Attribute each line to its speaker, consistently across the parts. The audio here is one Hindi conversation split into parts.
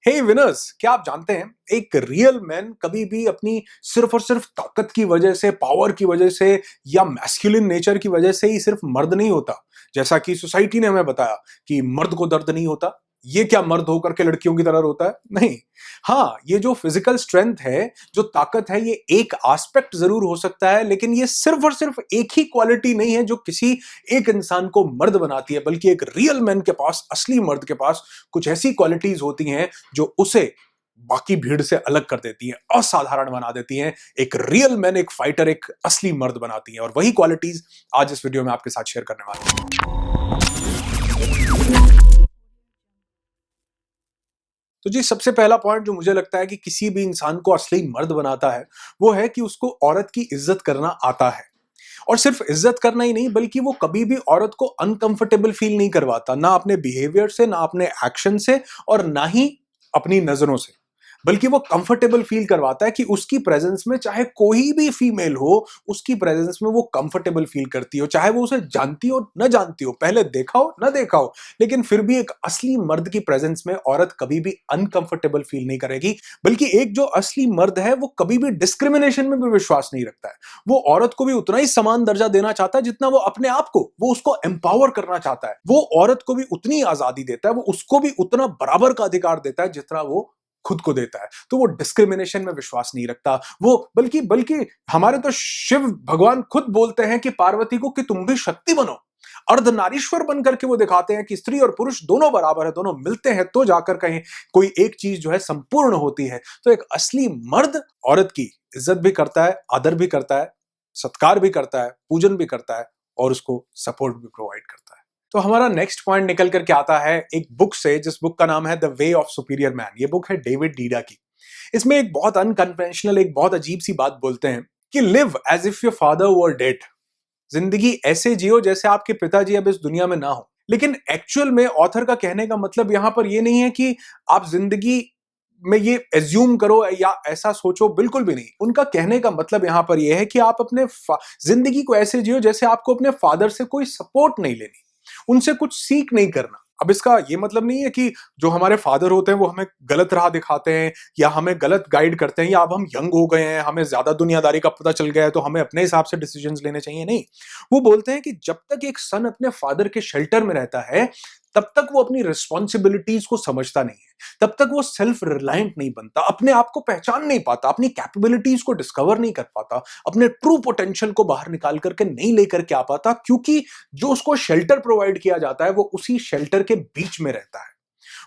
Speaker 1: हे विनर्स, क्या आप जानते हैं एक रियल मैन कभी भी अपनी सिर्फ और सिर्फ ताकत की वजह से, पावर की वजह से या मैस्कुलिन नेचर की वजह से ही सिर्फ मर्द नहीं होता। जैसा कि सोसाइटी ने हमें बताया कि मर्द को दर्द नहीं होता, ये क्या मर्द होकर के लड़कियों की तरह रोता है? नहीं। हाँ, ये जो फिजिकल स्ट्रेंथ है, जो ताकत है, ये एक एस्पेक्ट जरूर हो सकता है, लेकिन ये सिर्फ और सिर्फ एक ही क्वालिटी नहीं है जो किसी एक इंसान को मर्द बनाती है, बल्कि एक रियल मैन के पास, असली मर्द के पास कुछ ऐसी क्वालिटीज होती हैं जो उसे बाकी भीड़ से अलग कर देती हैं, असाधारण बना देती हैं। एक रियल मैन, एक फाइटर, एक असली मर्द बनाती हैं, और वही क्वालिटीज आज इस वीडियो में आपके साथ शेयर करने वाले हैं। तो जी, सबसे पहला पॉइंट जो मुझे लगता है कि किसी भी इंसान को असली मर्द बनाता है, वो है कि उसको औरत की इज्जत करना आता है। और सिर्फ इज्जत करना ही नहीं, बल्कि वो कभी भी औरत को अनकंफर्टेबल फील नहीं करवाता, ना अपने बिहेवियर से, ना अपने एक्शन से, और ना ही अपनी नजरों से। बल्कि वो कंफर्टेबल फील करवाता है कि उसकी प्रेजेंस में चाहे कोई भी फीमेल हो, उसकी प्रेजेंस में वो कंफर्टेबल फील करती हो, चाहे वो उसे जानती हो न जानती हो, पहले देखा हो न देखा हो, लेकिन फिर भी एक असली मर्द की प्रेजेंस में औरत कभी भी अनकंफर्टेबल फील नहीं करेगी। बल्कि एक जो असली मर्द है, वो कभी भी डिस्क्रिमिनेशन में भी विश्वास नहीं रखता है। वो औरत को भी उतना ही समान दर्जा देना चाहता है जितना वो अपने आप को, वो उसको एम्पावर करना चाहता है। वो औरत को भी उतनी आजादी देता है, वो उसको भी उतना बराबर का अधिकार देता है जितना वो खुद को देता है। तो वो डिस्क्रिमिनेशन में विश्वास नहीं रखता। वो बल्कि बल्कि हमारे तो शिव भगवान खुद बोलते हैं कि पार्वती को कि तुम भी शक्ति बनो। अर्धनारीश्वर बनकर के वो दिखाते हैं कि स्त्री और पुरुष दोनों बराबर है, दोनों मिलते हैं तो जाकर कहीं कोई एक चीज जो है संपूर्ण होती है। तो एक असली मर्द औरत की इज्जत भी करता है, आदर भी करता है, सत्कार भी करता है, पूजन भी करता है, और उसको सपोर्ट भी प्रोवाइड करता है। तो हमारा नेक्स्ट पॉइंट निकल करके आता है एक बुक से, जिस बुक का नाम है the way of superior man. ये बुक है डेविड डीडा की। इसमें एक बहुत अनकन्वेंशनल, एक बहुत अजीब सी बात बोलते हैं कि live as if your father were dead. जिंदगी ऐसे जियो जैसे आपके पिताजी अब इस दुनिया में ना हो। लेकिन एक्चुअल में ऑथर का कहने का मतलब यहां पर ये नहीं है कि आप जिंदगी में ये एज्यूम करो या ऐसा सोचो, बिल्कुल भी नहीं। उनका कहने का मतलब यहां पर यह है कि आप अपने जिंदगी को ऐसे जियो जैसे आपको अपने फादर से कोई सपोर्ट नहीं लेनी, उनसे कुछ सीख नहीं करना। अब इसका ये मतलब नहीं है कि जो हमारे फादर होते हैं वो हमें गलत राह दिखाते हैं या हमें गलत गाइड करते हैं, या अब हम यंग हो गए हैं, हमें ज्यादा दुनियादारी का पता चल गया है तो हमें अपने हिसाब से डिसीजंस लेने चाहिए। नहीं, वो बोलते हैं कि जब तक एक सन अपने फादर के शेल्टर में रहता है, तब तक वो अपनी रिस्पॉन्सिबिलिटीज को समझता नहीं है, तब तक वो सेल्फ रिलायंट नहीं बनता, अपने आप को पहचान नहीं पाता, अपनी कैपेबिलिटीज को डिस्कवर नहीं कर पाता, अपने ट्रू पोटेंशियल को बाहर निकाल करके नहीं लेकर के आ पाता, क्योंकि जो उसको शेल्टर प्रोवाइड किया जाता है वो उसी शेल्टर के बीच में रहता है।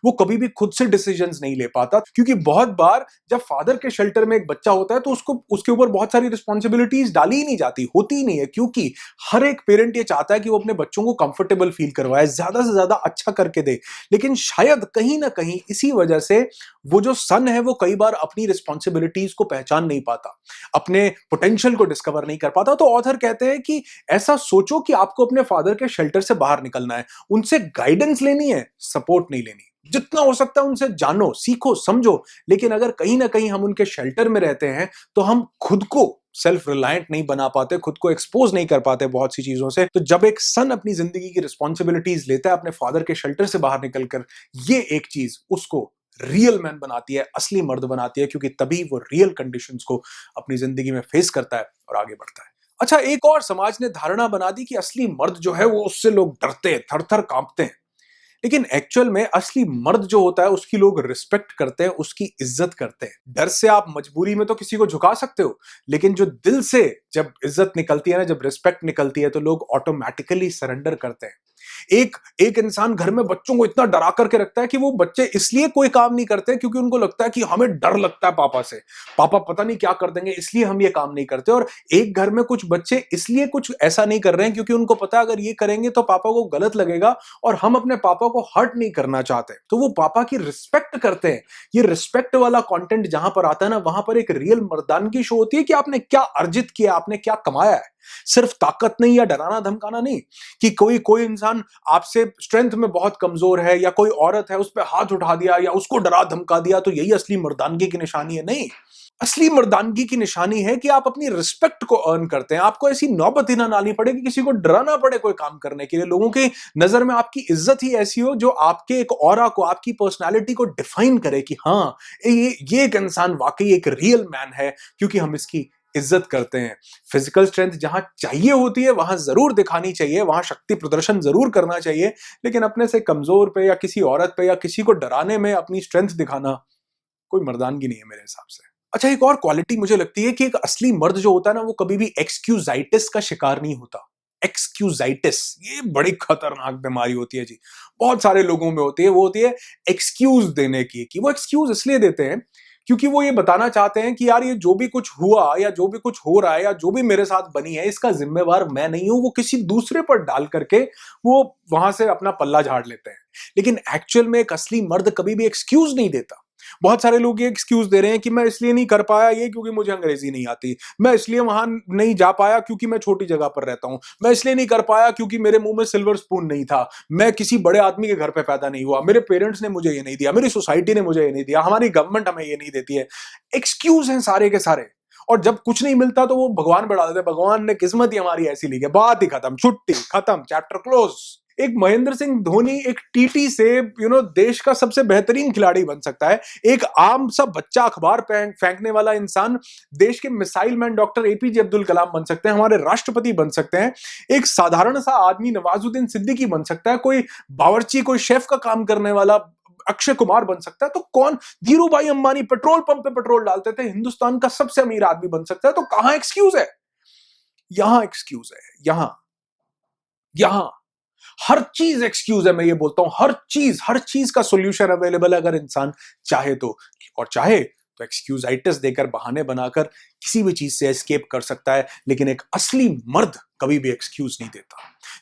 Speaker 1: वो कभी भी खुद से डिसीजंस नहीं ले पाता, क्योंकि बहुत बार जब फादर के शेल्टर में एक बच्चा होता है तो उसको उसके ऊपर बहुत सारी रिस्पॉन्सिबिलिटीज डाली ही नहीं जाती, होती ही नहीं है, क्योंकि हर एक पेरेंट ये चाहता है कि वो अपने बच्चों को कंफर्टेबल फील करवाए, ज्यादा से ज्यादा अच्छा करके दे। लेकिन शायद कहीं ना कहीं इसी वजह से वो जो सन है वो कई बार अपनी रिस्पॉन्सिबिलिटीज को पहचान नहीं पाता, अपने पोटेंशियल को डिस्कवर नहीं कर पाता। तो ऑथर कहते हैं कि ऐसा सोचो कि आपको अपने फादर के शेल्टर से बाहर निकलना है, उनसे गाइडेंस लेनी है, सपोर्ट नहीं लेनी। जितना हो सकता है उनसे जानो, सीखो, समझो। लेकिन अगर कहीं ना कहीं हम उनके शेल्टर में रहते हैं तो हम खुद को सेल्फ रिलायंट नहीं बना पाते, खुद को एक्सपोज नहीं कर पाते बहुत सी चीजों से। तो जब एक सन अपनी जिंदगी की रिस्पॉन्सिबिलिटीज लेता है अपने फादर के शेल्टर से बाहर निकलकर, ये एक चीज उसको रियल मैन बनाती है, असली मर्द बनाती है, क्योंकि तभी वो रियल कंडीशंस को अपनी जिंदगी में फेस करता है और आगे बढ़ता है। अच्छा, एक और समाज ने धारणा बना दी कि असली मर्द जो है वो उससे लोग डरते हैं, थर थर कांपते हैं। लेकिन एक्चुअल में असली मर्द जो होता है उसकी लोग रिस्पेक्ट करते हैं, उसकी इज्जत करते हैं। डर से आप मजबूरी में तो किसी को झुका सकते हो, लेकिन जो दिल से जब इज्जत निकलती है ना, जब रिस्पेक्ट निकलती है, तो लोग ऑटोमेटिकली सरेंडर करते हैं। एक एक इंसान घर में बच्चों को इतना डरा करके रखता है कि वो बच्चे इसलिए कोई काम नहीं करते क्योंकि उनको लगता है कि हमें डर लगता है पापा से, पापा पता नहीं क्या कर देंगे, इसलिए हम ये काम नहीं करते। और एक घर में कुछ बच्चे इसलिए कुछ ऐसा नहीं कर रहे हैं क्योंकि उनको पता है अगर ये करेंगे तो पापा को गलत लगेगा और हम अपने पापा को हर्ट नहीं करना चाहते, तो वो पापा की रिस्पेक्ट करते हैं। ये रिस्पेक्ट वाला कंटेंट जहां पर आता है ना, वहां पर एक रियल मर्दानगी शो होती है कि आपने क्या अर्जित किया, आपने क्या कमाया है। सिर्फ ताकत नहीं या डराना धमकाना नहीं कि कोई कोई इंसान आपसे स्ट्रेंथ में बहुत कमजोर है या कोई औरत है उस पर हाथ उठा दिया या उसको डरा धमका दिया तो यही असली मर्दानगी की निशानी है? नहीं, असली मर्दानगी की निशानी है कि आप अपनी रिस्पेक्ट को अर्न करते हैं। आपको ऐसी नौबत ही ना लानी पड़े कि किसी को डराना पड़े कोई काम करने के लिए। लोगों की नजर में आपकी इज्जत ही ऐसी हो जो आपके एक ऑरा को, आपकी पर्सनालिटी को डिफाइन करे कि हाँ, ये एक इंसान वाकई एक रियल मैन है क्योंकि हम इसकी इज्जत करते हैं। फिजिकल स्ट्रेंथ जहां चाहिए होती है वहां जरूर दिखानी चाहिए, वहां शक्ति प्रदर्शन जरूर करना चाहिए, लेकिन अपने से कमजोर पे या किसी औरत पे या किसी को डराने में अपनी स्ट्रेंथ दिखाना कोई मर्दानगी नहीं है मेरे हिसाब से। अच्छा, एक और क्वालिटी मुझे लगती है कि एक असली मर्द जो होता है ना, वो कभी भी एक्सक्यूजाइटिस का शिकार नहीं होता। एक्सक्यूजाइटिस ये बड़ी खतरनाक बीमारी होती है जी, बहुत सारे लोगों में होती है। वो होती है एक्सक्यूज देने की, कि वो एक्सक्यूज इसलिए देते हैं क्योंकि वो ये बताना चाहते हैं कि यार ये जो भी कुछ हुआ या जो भी कुछ हो रहा है या जो भी मेरे साथ बनी है इसका जिम्मेवार मैं नहीं हूं, वो किसी दूसरे पर डाल करके वो वहां से अपना पल्ला झाड़ लेते हैं। लेकिन एक्चुअल में एक असली मर्द कभी भी एक्सक्यूज नहीं देता। बहुत सारे लोग ये एक्सक्यूज दे रहे हैं कि मैं इसलिए नहीं कर पाया ये क्योंकि मुझे अंग्रेजी नहीं आती, मैं इसलिए वहां नहीं जा पाया क्योंकि मैं छोटी जगह पर रहता हूं, मैं इसलिए नहीं कर पाया क्योंकि मेरे मुंह में सिल्वर स्पून नहीं था, मैं किसी बड़े आदमी के घर पे पैदा नहीं हुआ, मेरे पेरेंट्स ने मुझे ये नहीं दिया, मेरी सोसाइटी ने मुझे ये नहीं दिया, हमारी गवर्नमेंट हमें ये नहीं देती है। एक्सक्यूज हैं सारे के सारे। और जब कुछ नहीं मिलता तो वो भगवान बढ़ा देते हैं, भगवान ने किस्मत ही हमारी ऐसी ली है, बात ही खत्म, छुट्टी खत्म, चैप्टर क्लोज। एक महेंद्र सिंह धोनी एक टीटी से देश का सबसे बेहतरीन खिलाड़ी बन सकता है। एक आम सा बच्चा अखबार फेंकने वाला इंसान देश के missile man doctor APJ Abdul Kalam बन सकते हैं, हमारे राष्ट्रपति बन सकते हैं। एक साधारण सा आदमी नवाजुद्दीन सिद्दीकी बन सकता है, कोई बावर्ची, कोई शेफ का काम करने वाला अक्षय कुमार बन सकता है। तो कौन, धीरू भाई अंबानी पेट्रोल पंप पे पेट्रोल डालते थे, हिंदुस्तान का सबसे अमीर आदमी बन सकता है। तो कहां एक्सक्यूज है? यहां एक्सक्यूज है, यहां यहां हर चीज एक्सक्यूज है। मैं ये बोलता हूं हर चीज का सॉल्यूशन अवेलेबल है अगर इंसान चाहे तो। और चाहे तो एक्सक्यूजाइटिस देकर, बहाने बनाकर किसी भी चीज से एस्केप कर सकता है। लेकिन एक असली मर्द कभी भी एक्सक्यूज नहीं देता।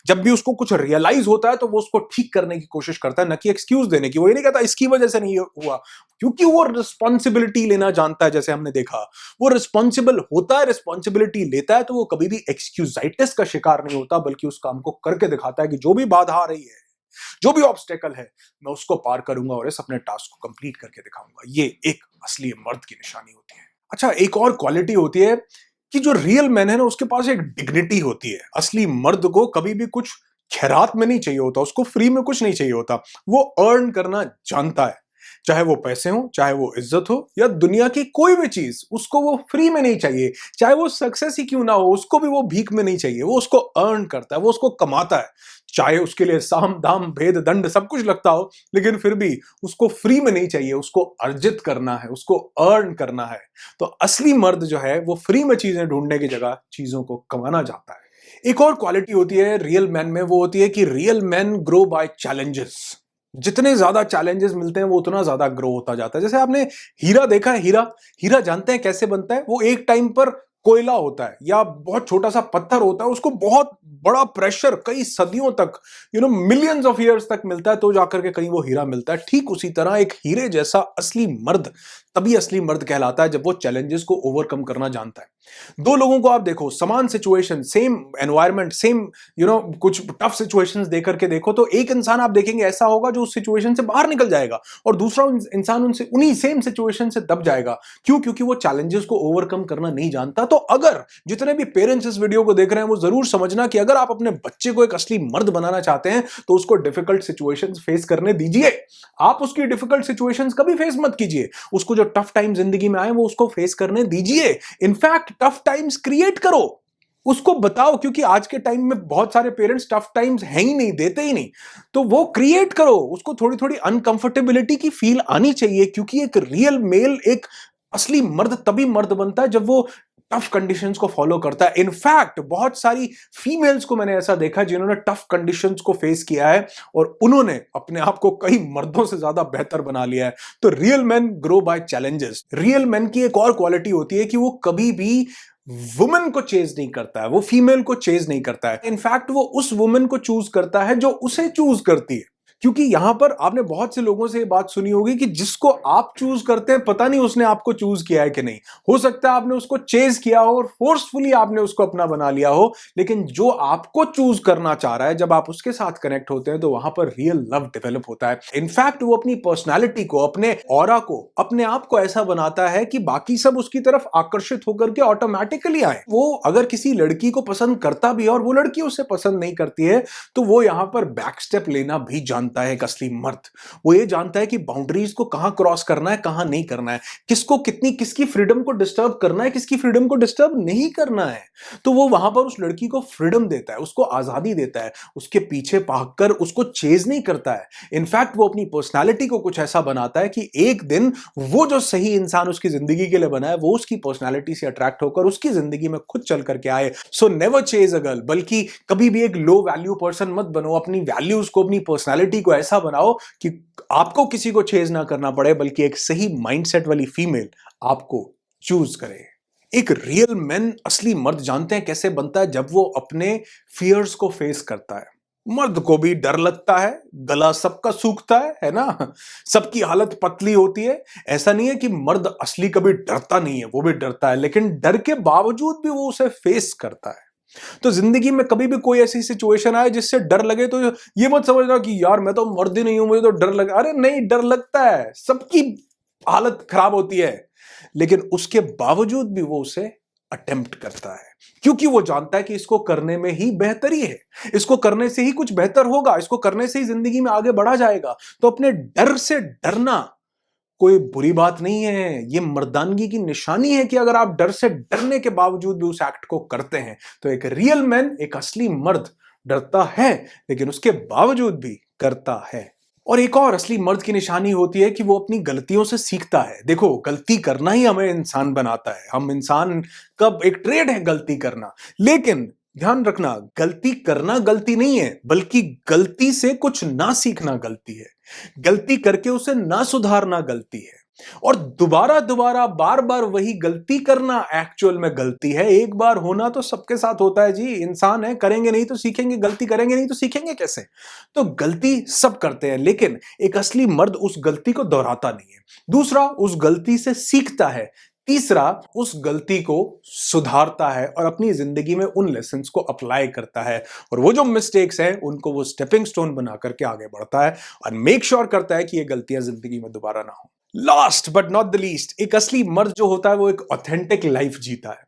Speaker 1: जब भी उसको कुछ रियलाइज होता है तो वो उसको ठीक करने की कोशिश करता है, न कि एक्सक्यूज देने की। वो ये नहीं कहता इसकी वजह से नहीं हुआ, क्योंकि वो रिस्पॉन्सिबिलिटी लेना जानता है। जैसे हमने देखा, वो रिस्पॉन्सिबल होता है, रिस्पॉन्सिबिलिटी लेता है, तो वो कभी भी एक्सक्यूजाइटिस का शिकार नहीं होता, बल्कि उस काम को करके दिखाता है कि जो भी बाधा आ रही है, जो भी ऑब्स्टेकल है, मैं उसको पार करूंगा और इस अपने टास्क को कंप्लीट करके दिखाऊंगा। ये एक असली मर्द की निशानी होती है। अच्छा, एक और क्वालिटी होती है कि जो रियल मैन है ना, उसके पास एक डिग्निटी होती है। असली मर्द को कभी भी कुछ खैरात में नहीं चाहिए होता, उसको फ्री में कुछ नहीं चाहिए होता। वो अर्न करना जानता है, चाहे वो पैसे हो, चाहे वो इज्जत हो, या दुनिया की कोई भी चीज, उसको वो फ्री में नहीं चाहिए। चाहे वो सक्सेस ही क्यों ना हो, उसको भी वो भीख में नहीं चाहिए। वो उसको अर्न करता है, वो उसको कमाता है। चाहे उसके लिए साम दाम भेद दंड सब कुछ लगता हो, लेकिन फिर भी उसको फ्री में नहीं चाहिए, उसको अर्जित करना है, उसको अर्न करना है। तो असली मर्द जो है वो फ्री में चीजें ढूंढने की जगह चीजों को कमाना चाहता है। एक और क्वालिटी होती है रियल मैन में, वो होती है कि real man grow by challenges. जितने ज्यादा चैलेंजेस मिलते हैं वो उतना ज्यादा ग्रो होता जाता है। जैसे आपने हीरा देखा है, हीरा हीरा जानते हैं कैसे बनता है? वो एक टाइम पर कोयला होता है या बहुत छोटा सा पत्थर होता है, उसको बहुत बड़ा प्रेशर कई सदियों तक, मिलियंस ऑफ ईयर्स तक मिलता है, तो जाकर के कहीं वो हीरा मिलता है। ठीक उसी तरह एक हीरे जैसा असली मर्द तभी असली मर्द कहलाता है जब वो चैलेंजेस को ओवरकम करना जानता है। दो लोगों को आप देखो, समान सिचुएशन, सेम एनवायरमेंट, सेम कुछ टफ सिचुएशंस देकर के देखो, तो एक इंसान आप देखेंगे ऐसा होगा जो उस सिचुएशन से बाहर निकल जाएगा, और दूसरा इंसान उनसे उन्हीं सेम सिचुएशन से दब जाएगा। क्यों? क्योंकि वो चैलेंजेस को ओवरकम करना नहीं जानता। तो अगर जितने भी पेरेंट्स इस वीडियो को देख रहे हैं, वो जरूर समझना कि अगर आप अपने बच्चे को एक असली मर्द बनाना चाहते हैं तो उसको डिफिकल्ट सिचुएशंस फेस करने दीजिए। आप उसकी डिफिकल्ट सिचुएशंस कभी फेस मत कीजिए। उसको जो टफ टाइम जिंदगी में आए वो उसको फेस करने दीजिए। इनफैक्ट टफ टाइम्स क्रिएट करो, उसको बताओ, क्योंकि आज के टाइम में बहुत सारे पेरेंट्स टफ टाइम्स हैं ही नहीं, देते ही नहीं। तो वो क्रिएट करो, उसको थोड़ी थोड़ी अनकंफर्टेबिलिटी की फील आनी चाहिए, क्योंकि एक रियल मेल, एक असली मर्द तभी मर्द बनता है जब वो टफ कंडीशंस को फॉलो करता है। इनफैक्ट बहुत सारी फीमेल्स को मैंने ऐसा देखा जिन्होंने टफ कंडीशंस को फेस किया है और उन्होंने अपने आप को कई मर्दों से ज्यादा बेहतर बना लिया है। तो real man grow by challenges. Real man की एक और क्वालिटी होती है कि वो कभी भी वुमेन को चेज नहीं करता है, वो फीमेल को चेज नहीं करता है। इनफैक्ट वो उस वुमेन को चूज करता है जो उसे चूज करती है। क्योंकि यहां पर आपने बहुत से लोगों से ये बात सुनी होगी कि जिसको आप चूज करते हैं पता नहीं उसने आपको चूज किया है कि नहीं। हो सकता है आपने उसको चेज किया हो और फोर्सफुली आपने उसको अपना बना लिया हो, लेकिन जो आपको चूज करना चाह रहा है, जब आप उसके साथ कनेक्ट होते हैं तो वहां पर रियल लव डेवलप होता है। इनफैक्ट वो अपनी पर्सनैलिटी को, अपने ऑरा को, अपने आप को ऐसा बनाता है कि बाकी सब उसकी तरफ आकर्षित होकर के ऑटोमेटिकली आए। वो अगर किसी लड़की को पसंद करता भी है और वो लड़की उसे पसंद नहीं करती है, तो वो यहां पर बैक स्टेप लेना भी जानता है। एक असली मर्द वो ये जानता है कि बाउंड्रीज को कहां क्रॉस करना है, कहां नहीं करना है, किसको कितनी, किसकी फ्रीडम को डिस्टर्ब करना है, किसकी फ्रीडम को डिस्टर्ब नहीं करना है। तो वो वहां पर उस लड़की को फ्रीडम देता है, उसको आजादी देता है, उसके पीछे भागकर उसको चेज नहीं करता है। इनफैक्ट वो अपनी पर्सनालिटी को कुछ ऐसा बनाता है कि एक दिन वो जो सही इंसान उसकी जिंदगी के लिए बना है, वो उसकी पर्सनालिटी से अट्रैक्ट होकर उसकी जिंदगी में खुद चल करके आए। So never chase a girl, बल्कि कभी भी एक लो वैल्यू पर्सन मत बनो। अपनी वैल्यूज को, अपनी पर्सनालिटी को ऐसा बनाओ कि आपको किसी को चेज ना करना पड़े, बल्कि एक सही माइंडसेट वाली फीमेल आपको चूज करे। एक रियल मैन, असली मर्द जानते हैं कैसे बनता है, जब वो अपने फियर्स को फेस करता है। मर्द को भी डर लगता है, गला सबका सूखता है ना, सबकी हालत पतली होती है। ऐसा नहीं है कि मर्द असली कभी डरता नहीं है, वो भी डरता है, लेकिन डर के बावजूद भी वो उसे फेस करता है। तो जिंदगी में कभी भी कोई ऐसी सिचुएशन आए जिससे डर लगे, तो ये मत समझना कि यार मैं तो मर्द ही नहीं हूं, मुझे तो डर लगे। अरे नहीं, डर लगता है, सबकी हालत खराब होती है, लेकिन उसके बावजूद भी वो उसे अटेम्प्ट करता है, क्योंकि वो जानता है कि इसको करने में ही बेहतरी है, इसको करने से ही कुछ बेहतर होगा, इसको करने से ही जिंदगी में आगे बढ़ा जाएगा। तो अपने डर से डरना कोई बुरी बात नहीं है, ये मर्दानगी की निशानी है कि अगर आप डर से डरने के बावजूद भी उस एक्ट को करते हैं। तो एक रियल मैन, एक असली मर्द डरता है, लेकिन उसके बावजूद भी करता है। और एक और असली मर्द की निशानी होती है कि वो अपनी गलतियों से सीखता है। देखो, गलती करना ही हमें इंसान बनाता है, हम इंसान का एक ट्रेड है गलती करना। लेकिन ध्यान रखना, गलती करना गलती नहीं है, बल्कि गलती से कुछ ना सीखना गलती है। गलती करके उसे ना सुधारना गलती है। और दोबारा दोबारा बार बार वही गलती करना एक्चुअल में गलती है। एक बार होना तो सबके साथ होता है जी, इंसान है, करेंगे नहीं तो सीखेंगे, गलती करेंगे नहीं तो सीखेंगे कैसे। तो गलती सब करते हैं, लेकिन एक असली मर्द उस गलती को दोहराता नहीं है। दूसरा, उस गलती से सीखता है। तीसरा, उस गलती को सुधारता है और अपनी जिंदगी में उन लेसन्स को अप्लाई करता है, और वो जो मिस्टेक्स हैं उनको वो स्टेपिंग स्टोन बना करके आगे बढ़ता है और मेक श्योर करता है कि ये गलतियां जिंदगी में दोबारा ना हो। Last but not the least, एक असली मर्द जो होता है वो एक ऑथेंटिक लाइफ जीता है।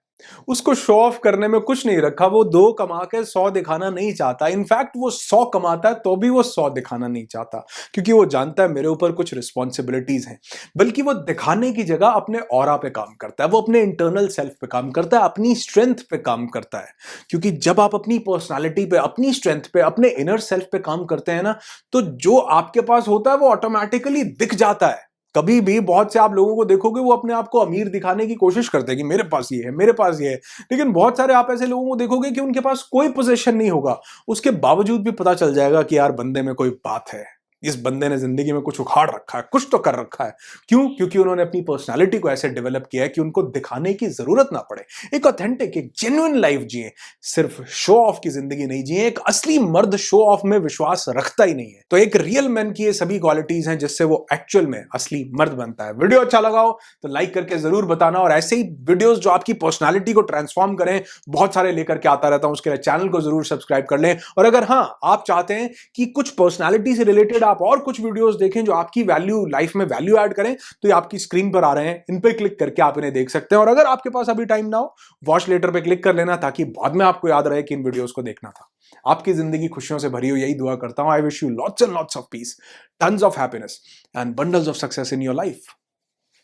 Speaker 1: उसको शो ऑफ करने में कुछ नहीं रखा, वो 2 कमा के 100 दिखाना नहीं चाहता। इनफैक्ट वो 100 कमाता है तो भी वो 100 दिखाना नहीं चाहता, क्योंकि वो जानता है मेरे ऊपर कुछ रिस्पॉन्सिबिलिटीज हैं। बल्कि वो दिखाने की जगह अपने ऑरा पे काम करता है, वो अपने इंटरनल सेल्फ पे काम करता है, अपनी स्ट्रेंथ पे काम करता है। क्योंकि जब आप अपनी पर्सनालिटी पे, अपनी स्ट्रेंथ पे, अपने इनर सेल्फ पे काम करते हैं ना, तो जो आपके पास होता है वो ऑटोमेटिकली दिख जाता है। कभी भी बहुत से आप लोगों को देखोगे वो अपने आप को अमीर दिखाने की कोशिश करते हैं कि मेरे पास ये है, मेरे पास ये है। लेकिन बहुत सारे आप ऐसे लोगों को देखोगे कि उनके पास कोई पोजीशन नहीं होगा, उसके बावजूद भी पता चल जाएगा कि यार बंदे में कोई बात है, इस बंदे ने जिंदगी में कुछ उखाड़ रखा है, कुछ तो कर रखा है। क्यों? क्योंकि उन्होंने अपनी पर्सनालिटी को ऐसे डेवलप किया है कि उनको दिखाने की जरूरत ना पड़े। एक ऑथेंटिक, एक जेन्युइन लाइफ जिए, सिर्फ शो ऑफ की जिंदगी नहीं जिए। एक असली मर्द शो ऑफ में विश्वास रखता ही नहीं है। तो एक रियल मैन की ये सभी क्वालिटीज हैं जिससे वो एक्चुअल में असली मर्द बनता है। वीडियो अच्छा लगा हो तो लाइक करके जरूर बताना, और ऐसे ही वीडियोस जो आपकी पर्सनालिटी को ट्रांसफॉर्म करें बहुत सारे लेकर के आता रहता हूं, उसके लिए चैनल को जरूर सब्सक्राइब कर लें। और अगर हाँ, आप चाहते हैं कि कुछ पर्सनालिटी से रिलेटेड आप और कुछ वीडियोस देखें जो आपकी वैल्यू, लाइफ में वैल्यू ऐड करें, तो ये आपकी स्क्रीन पर आ रहे हैं, इन पे क्लिक करके आप इन्हें देख सकते हैं। और अगर आपके पास अभी टाइम ना हो, वॉच लेटर पे क्लिक कर लेना, ताकि बाद में आपको याद रहे कि इन वीडियोस को देखना था। आपकी जिंदगी खुशियों से भरी हो, यही दुआ करता हूं। I wish you lots and lots of peace, tons of happiness and bundles of success in your life.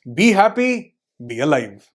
Speaker 1: Be happy, be alive.